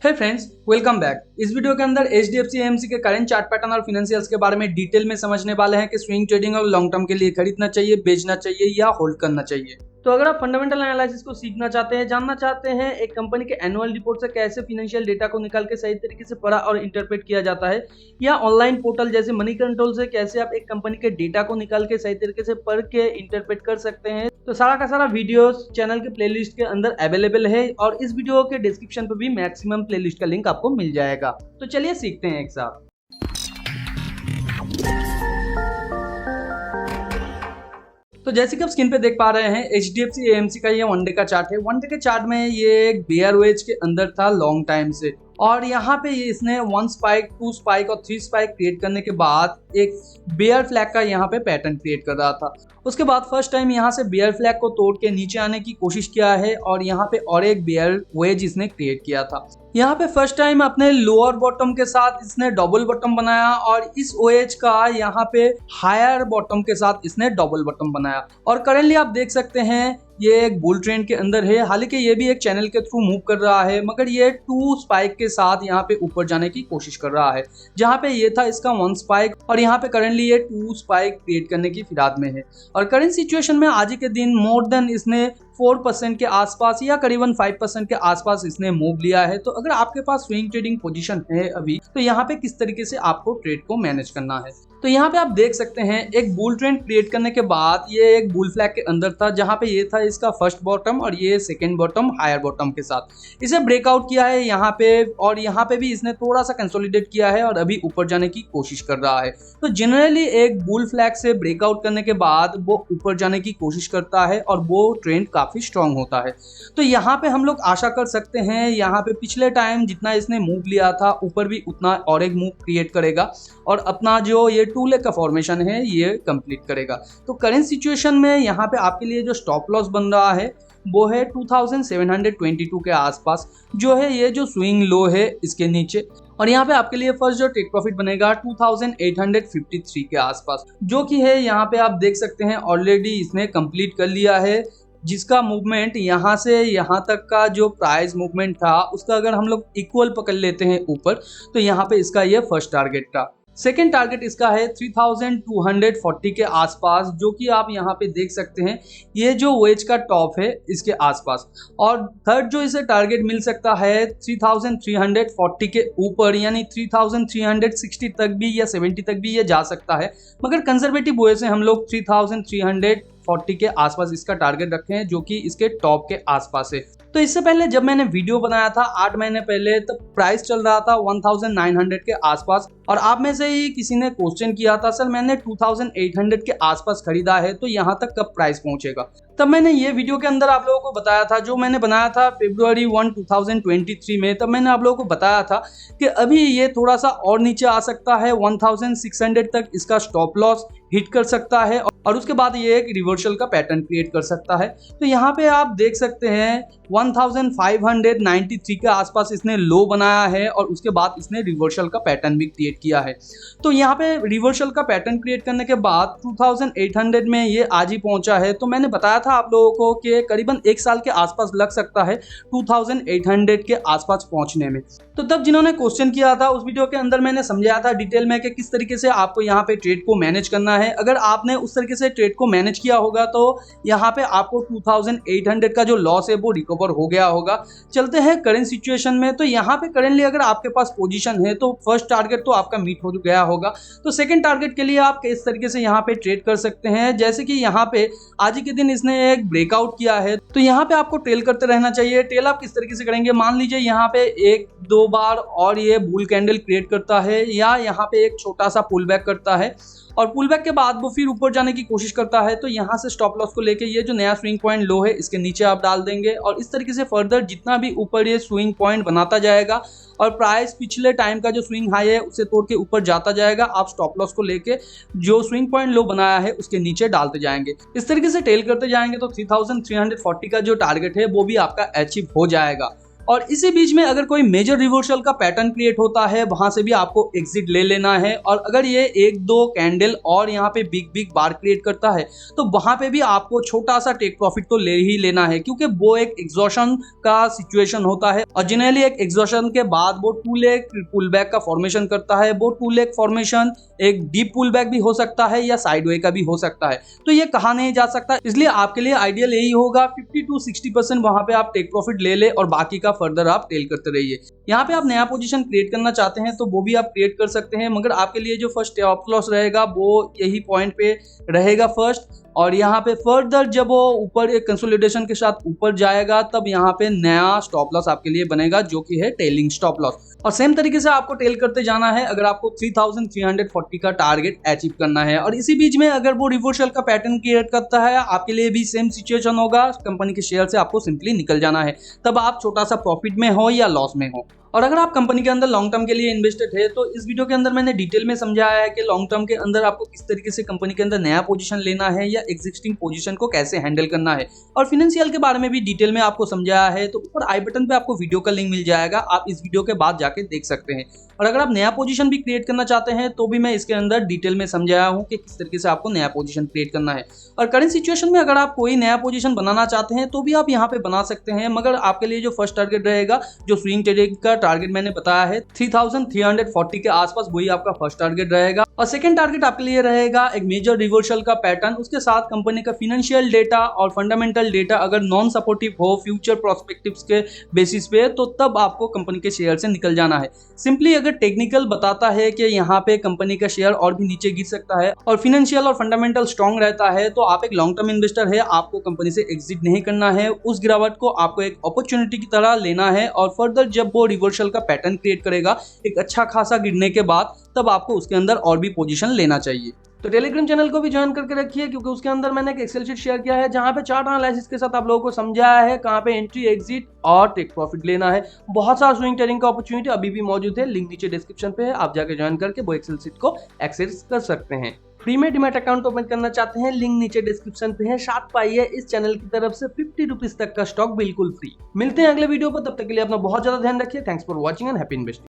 हे friends, welcome back. इस video के अंदर HDFC AMC के करंट चार्ट पैटर्न और फाइनेंशियल्स के बारे में डिटेल में समझने वाले हैं कि स्विंग ट्रेडिंग और लॉन्ग टर्म के लिए खरीदना चाहिए, बेचना चाहिए या होल्ड करना चाहिए। तो अगर आप फंडामेंटल एनालिसिस को सीखना चाहते हैं, जानना चाहते हैं एक कंपनी के एनुअल रिपोर्ट से कैसे फाइनेंशियल डेटा को निकाल के सही तरीके से पढ़ा और इंटरप्रेट किया जाता है, या ऑनलाइन पोर्टल जैसे मनी कंट्रोल से कैसे आप एक कंपनी के डेटा को निकाल के सही तरीके से पढ़ के इंटरप्रेट कर सकते हैं, तो सारा का सारा वीडियोस चैनल के प्लेलिस्ट के अंदर अवेलेबल है और इस वीडियो के डिस्क्रिप्शन पर भी मैक्सिमम प्लेलिस्ट का लिंक आपको मिल जाएगा। तो चलिए सीखते हैं एक साथ। तो जैसे कि आप स्क्रीन पे देख पा रहे हैं, HDFC AMC का ये वनडे का चार्ट है। वनडे के चार्ट में ये एक बेयर वेज के अंदर था लॉन्ग टाइम से, और यहाँ पे इसने 1 स्पाइक, 2 स्पाइक और 3 स्पाइक क्रिएट करने के बाद एक बेयर फ्लैग का यहाँ पे पैटर्न क्रिएट कर रहा था। उसके बाद फर्स्ट टाइम यहाँ से बेयर फ्लैग को तोड़ के नीचे आने की कोशिश किया है और यहाँ पे और एक बेयर वेज इसने क्रिएट किया था। यहाँ पे फर्स्ट टाइम अपने लोअर बॉटम के साथ इसने डबल बॉटम बनाया और इस OH का यहाँ पे हायर बॉटम के साथ इसने डबल बॉटम बनाया, और करेंटली आप देख सकते हैं ये एक बुल ट्रेंड के अंदर है। हालांकि ये भी एक चैनल के थ्रू मूव कर रहा है, मगर ये 2 स्पाइक के साथ यहाँ पे ऊपर जाने की कोशिश कर रहा है। जहाँ पे ये था इसका 1 स्पाइक और यहाँ पे करेंटली ये 2 स्पाइक क्रिएट करने की फिराद में है। और करंट सिचुएशन में आज के दिन मोर देन इसने 4% के आसपास या करीबन 5% के आसपास इसने मूव लिया है। तो अगर आपके पास स्विंग ट्रेडिंग पोजीशन है अभी, तो यहाँ पे किस तरीके से आपको ट्रेड को मैनेज करना है। तो यहाँ पे आप देख सकते हैं एक बुल ट्रेंड क्रिएट करने के बाद ये एक बुल फ्लैग के अंदर था, जहाँ पे ये था इसका फर्स्ट बॉटम और ये सेकंड बॉटम हायर बॉटम के साथ इसे ब्रेकआउट किया है यहाँ पे, और यहाँ पे भी इसने थोड़ा सा कंसोलिडेट किया है और अभी ऊपर जाने की कोशिश कर रहा है। तो जनरली एक बुल फ्लैग से ब्रेकआउट करने के बाद वो ऊपर जाने की कोशिश करता है और वो ट्रेंड काफी स्ट्रांग होता है। तो यहाँ पे हम लोग आशा कर सकते हैं यहाँ पे पिछले टाइम जितना इसने मूव लिया था ऊपर भी उतना और एक मूव क्रिएट करेगा और अपना जो ये 2 लेग का फॉर्मेशन है ये कंप्लीट करेगा। तो करंट सिचुएशन में यहाँ पे आपके लिए जो स्टॉप लॉस बन रहा है वो है 2722 के आसपास, जो है ये जो स्विंग लो है इसके नीचे, और यहाँ पे आपके लिए फर्स्ट जो टेक प्रॉफिट बनेगा 2853 के आसपास, जो कि है यहाँ पे आप देख सकते हैं ऑलरेडी इसने कंप्लीट कर लिया है। जिसका मूवमेंट यहाँ से यहाँ तक का जो प्राइस मूवमेंट था उसका अगर हम लोग इक्वल पकड़ लेते हैं ऊपर, तो यहाँ पे इसका ये फर्स्ट टारगेट था। सेकेंड टारगेट इसका है 3240 के आसपास, जो कि आप यहाँ पे देख सकते हैं ये जो वेज का टॉप है इसके आसपास, और थर्ड जो इसे टारगेट मिल सकता है 3340 के ऊपर, यानी 3360 तक भी या 70 तक भी ये जा सकता है, मगर कंजर्वेटिव वे से हम लोग 3340 के आसपास इसका टारगेट रखे हैं, जो कि इसके टॉप के आसपास है। तो इससे पहले जब मैंने वीडियो बनाया था 8 महीने पहले, तब प्राइस चल रहा था 1900 के आसपास, और आप में से ही किसी ने क्वेश्चन किया था सर मैंने 2800 के आसपास खरीदा है तो यहाँ तक कब प्राइस पहुंचेगा। तब मैंने ये वीडियो के अंदर आप लोगों को बताया था, जो मैंने बनाया था February 1, 2023 में, तब मैंने आप लोगों को बताया था कि अभी ये थोड़ा सा और नीचे आ सकता है, 1600 तक इसका स्टॉप लॉस हिट कर सकता है और उसके बाद ये एक रिवर्सल का पैटर्न क्रिएट कर सकता है। तो यहाँ पे आप देख सकते हैं 1593 के आसपास इसने लो बनाया है और उसके बाद इसने रिवर्सल का पैटर्न भी क्रिएट किया है। तो यहाँ पे रिवर्सल का पैटर्न क्रिएट करने के बाद 2800 में ये आज ही पहुंचा है। तो मैंने बताया था आप लोगों को कि करीबन 1 साल के आसपास लग सकता है 2800 के आसपास पहुंचने में। तो तब जिन्होंने क्वेश्चन किया था उस वीडियो के अंदर मैंने समझाया था डिटेल में कि किस तरीके से आपको यहाँ पे ट्रेड को मैनेज करना है। अगर आपने उस तरीके से ट्रेड को मैनेज किया होगा तो यहाँ पे आपको 2800 का जो लॉस है वो रिकवर हो गया होगा। चलते हैं करंट सिचुएशन में। तो यहाँ पे करेंटली अगर आपके पास पोजीशन है तो फर्स्ट टारगेट तो आपका मीट हो गया होगा, तो सेकंड टारगेट के लिए आप किस तरीके से यहाँ पे ट्रेड कर सकते हैं। जैसे कि यहाँ पे आज के दिन इसने एक ब्रेकआउट किया है, तो यहाँ पे आपको टेल करते रहना चाहिए। टेल आप किस तरीके से करेंगे, मान लीजिए यहाँ पे 1-2 बार और ये बुल कैंडल क्रिएट करता है, या यहाँ पे एक छोटा सा पुल बैक करता है और पुल बैक के बाद वो फिर ऊपर जाने की कोशिश करता है, तो यहाँ से स्टॉप लॉस को लेके ये जो नया स्विंग पॉइंट लो है इसके नीचे आप डाल देंगे, और इस तरीके से फर्दर जितना भी ऊपर ये स्विंग पॉइंट बनाता जाएगा और प्राइस पिछले टाइम का जो स्विंग हाई है उसे तोड़ के ऊपर जाता जाएगा, आप स्टॉप लॉस को लेके जो स्विंग पॉइंट लो बनाया है उसके नीचे डालते जाएंगे। इस तरीके से टेल करते जाएंगे तो 3340 का जो टारगेट है वो भी आपका अचीव हो जाएगा। और इसी बीच में अगर कोई मेजर रिवर्सल का पैटर्न क्रिएट होता है वहां से भी आपको एग्जिट ले लेना है। और अगर ये एक दो कैंडल और यहाँ पे बिग बार क्रिएट करता है तो वहां पे भी आपको छोटा सा टेक प्रॉफिट तो ले ही लेना है, क्योंकि वो एक एग्जॉशन का सिचुएशन होता है और जनरली एक एग्जॉशन के बाद वो टू लेग पुल बैक का फॉर्मेशन करता है। वो टू लेग फॉर्मेशन एक डीप पुल बैक भी हो सकता है या साइडवे का भी हो सकता है, तो ये कहा नहीं जा सकता। इसलिए आपके लिए आइडियल यही होगा 50 to 60% वहां पे आप टेक प्रॉफिट ले ले और बाकी का फर्दर आप टेल करते रहिए। यहाँ पे आप नया पोजीशन क्रिएट करना चाहते हैं तो वो भी आप क्रिएट कर सकते हैं, मगर आपके लिए जो फर्स्ट स्टॉप लॉस रहेगा वो यही पॉइंट पे रहेगा फर्स्ट। और यहाँ पे फर्दर जब वो ऊपर एक कंसोलिडेशन के साथ ऊपर जाएगा तब यहाँ पे नया स्टॉप लॉस आपके लिए बनेगा जो कि है टेलिंग स्टॉप लॉस। और सेम तरीके से आपको टेल करते जाना है अगर आपको 3340 का टारगेट अचीव करना है। और इसी बीच में अगर वो रिवर्सल का पैटर्न क्रिएट करता है आपके लिए भी सेम सिचुएशन होगा, कंपनी के शेयर से आपको सिंपली निकल जाना है, तब आप छोटा सा प्रॉफिट में हो या लॉस में हो। और अगर आप कंपनी के अंदर लॉन्ग टर्म के लिए इन्वेस्टेड है तो इस वीडियो के अंदर मैंने डिटेल में समझाया है कि लॉन्ग टर्म के अंदर आपको किस तरीके से कंपनी के अंदर नया पोजीशन लेना है या एग्जिस्टिंग पोजीशन को कैसे हैंडल करना है। और फाइनेंशियल के बारे में भी डिटेल में आपको समझाया है, तो ऊपर आई बटन पे आपको वीडियो का लिंक मिल जाएगा, आप इस वीडियो के बाद जाके देख सकते हैं। और अगर आप नया पोजीशन भी क्रिएट करना चाहते हैं तो भी मैं इसके अंदर डिटेल में समझाया हूँ कि किस तरीके से आपको नया पोजीशन क्रिएट करना है। और करंट सिचुएशन में अगर आप कोई नया पोजीशन बनाना चाहते हैं तो भी आप यहाँ पे बना सकते हैं, मगर आपके लिए जो फर्स्ट टारगेट रहेगा, जो स्विंग ट्रेडिंग का टारगेट मैंने बताया है 3340 के आसपास, वही आपका फर्स्ट टारगेट रहेगा। और सेकंड टारगेट आपके लिए रहेगा एक मेजर रिवर्सल का पैटर्न, उसके साथ कंपनी का फाइनेंशियल डेटा और फंडामेंटल डेटा अगर नॉन सपोर्टिव हो फ्यूचर प्रोस्पेक्टिव्स के बेसिस पे, तो तब आपको कंपनी के शेयर से निकल जाना है। सिंपली अगर टेक्निकल बताता है कि यहाँ पे कंपनी का शेयर और भी नीचे गिर सकता है और फाइनेंशियल और फंडामेंटल स्ट्रांग रहता है, तो आप एक लॉन्ग टर्म इन्वेस्टर है, आपको कंपनी से एग्जिट नहीं करना है, उस गिरावट को आपको एक अपॉर्चुनिटी की तरह लेना है। और फर्दर जब वो रिवर्सल का पैटर्न क्रिएट करेगा एक अच्छा खासा गिरने के बाद, तब आपको उसके अंदर और भी पोजीशन लेना चाहिए। तो टेलीग्राम चैनल को भी ज्वाइन करके रखिए, क्योंकि उसके अंदर मैंने एक एक्सेल शीट शेयर किया है जहां पे चार्ट एनालिसिस के साथ आप लोगों को समझाया है कहां पे एंट्री, एग्जिट और टेक प्रॉफिट लेना है। बहुत सारा स्विंग ट्रेडिंग का अपॉर्चुनिटी अभी भी मौजूद है, लिंक नीचे डिस्क्रिप्शन पे है, आप जाके ज्वाइन करके वो एक्सेल शीट को एक्सेस कर सकते हैं। फ्री में डीमैट अकाउंट ओपन करना चाहते हैं, लिंक नीचे डिस्क्रिप्शन पे है, साथ पाइए इस चैनल की तरफ से 50 रुपीज तक का स्टॉक बिल्कुल फ्री। मिलते हैं अगले वीडियो पर, तब तक के लिए अपना बहुत ज्यादा ध्यान रखिए। Thanks for watching and happy investing.